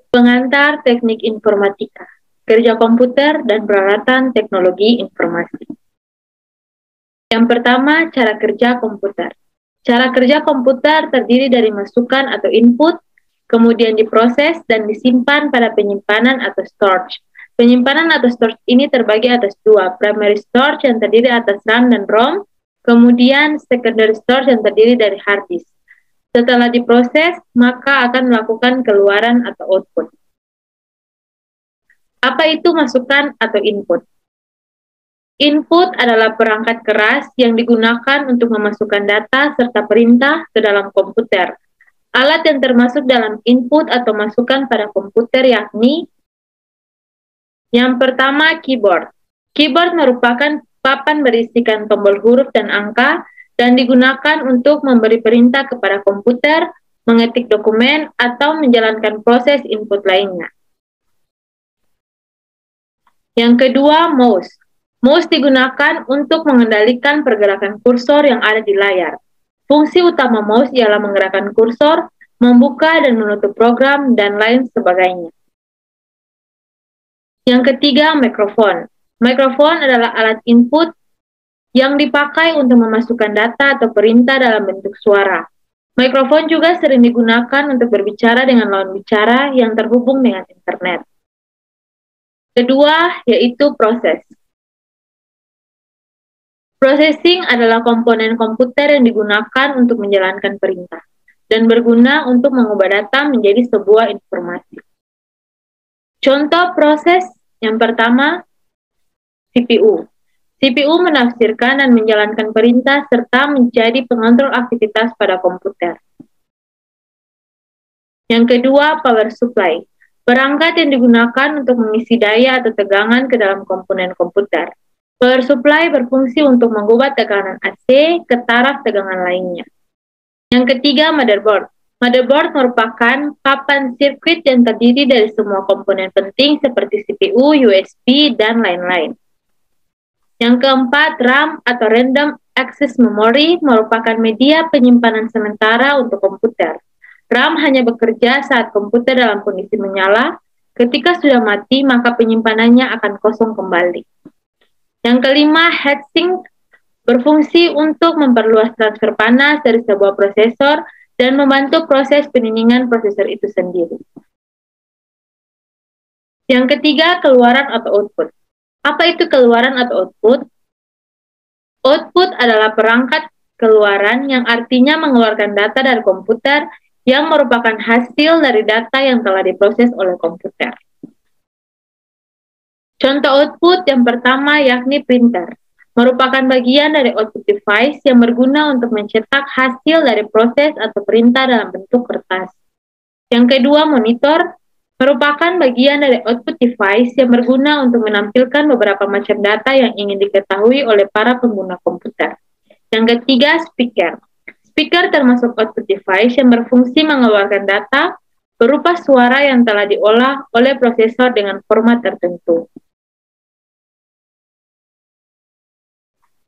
Pengantar teknik informatika, kerja komputer dan peralatan teknologi informasi. Yang pertama, cara kerja komputer. Cara kerja komputer terdiri dari masukan atau input, kemudian diproses dan disimpan pada penyimpanan atau storage. Penyimpanan atau storage ini terbagi atas dua, primary storage yang terdiri atas RAM dan ROM, kemudian secondary storage yang terdiri dari hard disk. Setelah diproses, maka akan melakukan keluaran atau output. Apa itu masukan atau input? Input adalah perangkat keras yang digunakan untuk memasukkan data serta perintah ke dalam komputer. Alat yang termasuk dalam input atau masukan pada komputer yakni yang pertama, keyboard. Keyboard merupakan papan berisikan tombol huruf dan angka dan digunakan untuk memberi perintah kepada komputer, mengetik dokumen, atau menjalankan proses input lainnya. Yang kedua, mouse. Mouse digunakan untuk mengendalikan pergerakan kursor yang ada di layar. Fungsi utama mouse ialah menggerakkan kursor, membuka dan menutup program, dan lain sebagainya. Yang ketiga, mikrofon. Mikrofon adalah alat input yang dipakai untuk memasukkan data atau perintah dalam bentuk suara. Mikrofon juga sering digunakan untuk berbicara dengan lawan bicara yang terhubung dengan internet. Kedua, yaitu proses. Processing adalah komponen komputer yang digunakan untuk menjalankan perintah dan berguna untuk mengubah data menjadi sebuah informasi. Contoh proses yang pertama, CPU. CPU menafsirkan dan menjalankan perintah serta menjadi pengontrol aktivitas pada komputer. Yang kedua, power supply. Perangkat yang digunakan untuk mengisi daya atau tegangan ke dalam komponen komputer. Power supply berfungsi untuk mengubah tekanan AC ke taraf tegangan lainnya. Yang ketiga, motherboard. Motherboard merupakan papan sirkuit yang terdiri dari semua komponen penting seperti CPU, USB, dan lain-lain. Yang keempat, RAM atau Random Access Memory merupakan media penyimpanan sementara untuk komputer. RAM hanya bekerja saat komputer dalam kondisi menyala. Ketika sudah mati, maka penyimpanannya akan kosong kembali. Yang kelima, heatsink berfungsi untuk memperluas transfer panas dari sebuah prosesor dan membantu proses pendinginan prosesor itu sendiri. Yang ketiga, keluaran atau output. Apa itu keluaran atau output? Output adalah perangkat keluaran yang artinya mengeluarkan data dari komputer yang merupakan hasil dari data yang telah diproses oleh komputer. Contoh output yang pertama yakni printer, merupakan bagian dari output device yang berguna untuk mencetak hasil dari proses atau perintah dalam bentuk kertas. Yang kedua, monitor, merupakan bagian dari output device yang berguna untuk menampilkan beberapa macam data yang ingin diketahui oleh para pengguna komputer. Yang ketiga, speaker. Speaker termasuk output device yang berfungsi mengeluarkan data berupa suara yang telah diolah oleh prosesor dengan format tertentu.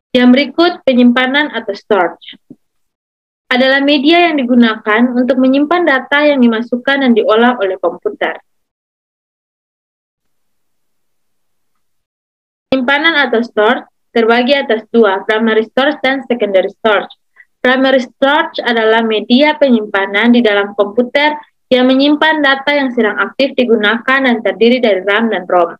Yang berikut, penyimpanan atau storage. Adalah media yang digunakan untuk menyimpan data yang dimasukkan dan diolah oleh komputer. Penyimpanan atau storage terbagi atas dua, primary storage dan secondary storage. Primary storage adalah media penyimpanan di dalam komputer yang menyimpan data yang sedang aktif digunakan dan terdiri dari RAM dan ROM.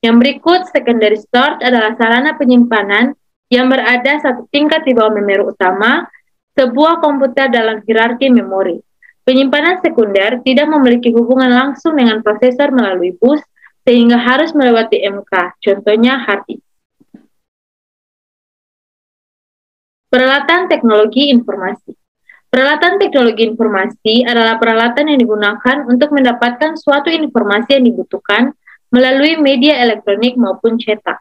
Yang berikut, secondary storage adalah sarana penyimpanan yang berada satu tingkat di bawah memori utama, sebuah komputer dalam hierarki memori. Penyimpanan sekunder tidak memiliki hubungan langsung dengan prosesor melalui bus, sehingga harus melewati MK, contohnya hard disk. Peralatan teknologi informasi. Peralatan teknologi informasi adalah peralatan yang digunakan untuk mendapatkan suatu informasi yang dibutuhkan melalui media elektronik maupun cetak.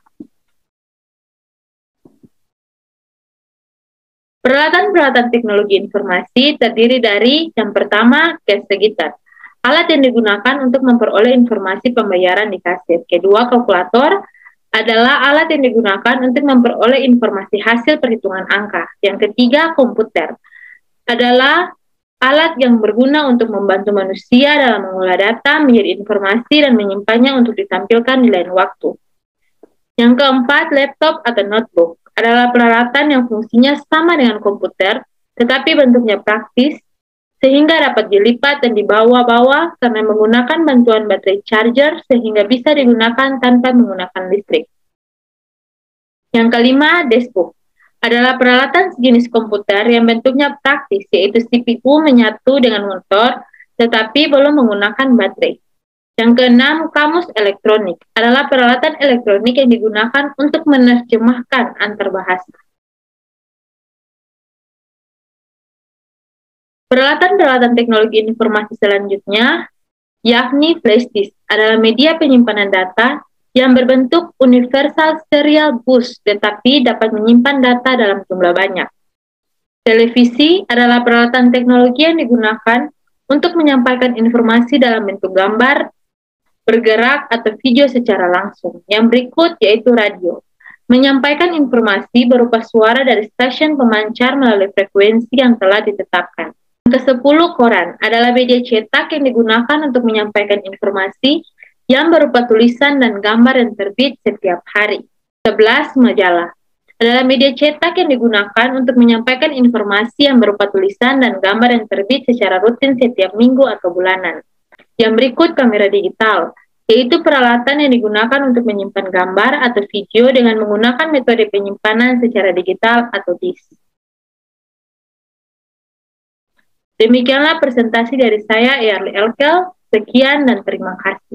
Peralatan-peralatan teknologi informasi terdiri dari yang pertama, cash register, alat yang digunakan untuk memperoleh informasi pembayaran di kasir. Kedua, kalkulator adalah alat yang digunakan untuk memperoleh informasi hasil perhitungan angka. Yang ketiga, komputer adalah alat yang berguna untuk membantu manusia dalam mengolah data menjadi informasi dan menyimpannya untuk ditampilkan di lain waktu. Yang keempat, laptop atau notebook adalah peralatan yang fungsinya sama dengan komputer, tetapi bentuknya praktis, sehingga dapat dilipat dan dibawa-bawa karena menggunakan bantuan baterai charger sehingga bisa digunakan tanpa menggunakan listrik. Yang kelima, deskbook adalah peralatan sejenis komputer yang bentuknya praktis, yaitu CPU menyatu dengan motor, tetapi belum menggunakan baterai. Yang keenam, kamus elektronik adalah peralatan elektronik yang digunakan untuk menerjemahkan antar bahasa. Peralatan-peralatan teknologi informasi selanjutnya, yakni flash disk, adalah media penyimpanan data yang berbentuk universal serial bus, tetapi dapat menyimpan data dalam jumlah banyak. Televisi adalah peralatan teknologi yang digunakan untuk menyampaikan informasi dalam bentuk gambar, bergerak, atau video secara langsung. Yang berikut yaitu radio, menyampaikan informasi berupa suara dari stasiun pemancar melalui frekuensi yang telah ditetapkan. Yang ke-10, koran adalah media cetak yang digunakan untuk menyampaikan informasi yang berupa tulisan dan gambar yang terbit setiap hari. 11, majalah adalah media cetak yang digunakan untuk menyampaikan informasi yang berupa tulisan dan gambar yang terbit secara rutin setiap minggu atau bulanan. Yang berikut kamera digital, yaitu peralatan yang digunakan untuk menyimpan gambar atau video dengan menggunakan metode penyimpanan secara digital atau disk. Demikianlah presentasi dari saya, Yarli Elkel. Sekian dan terima kasih.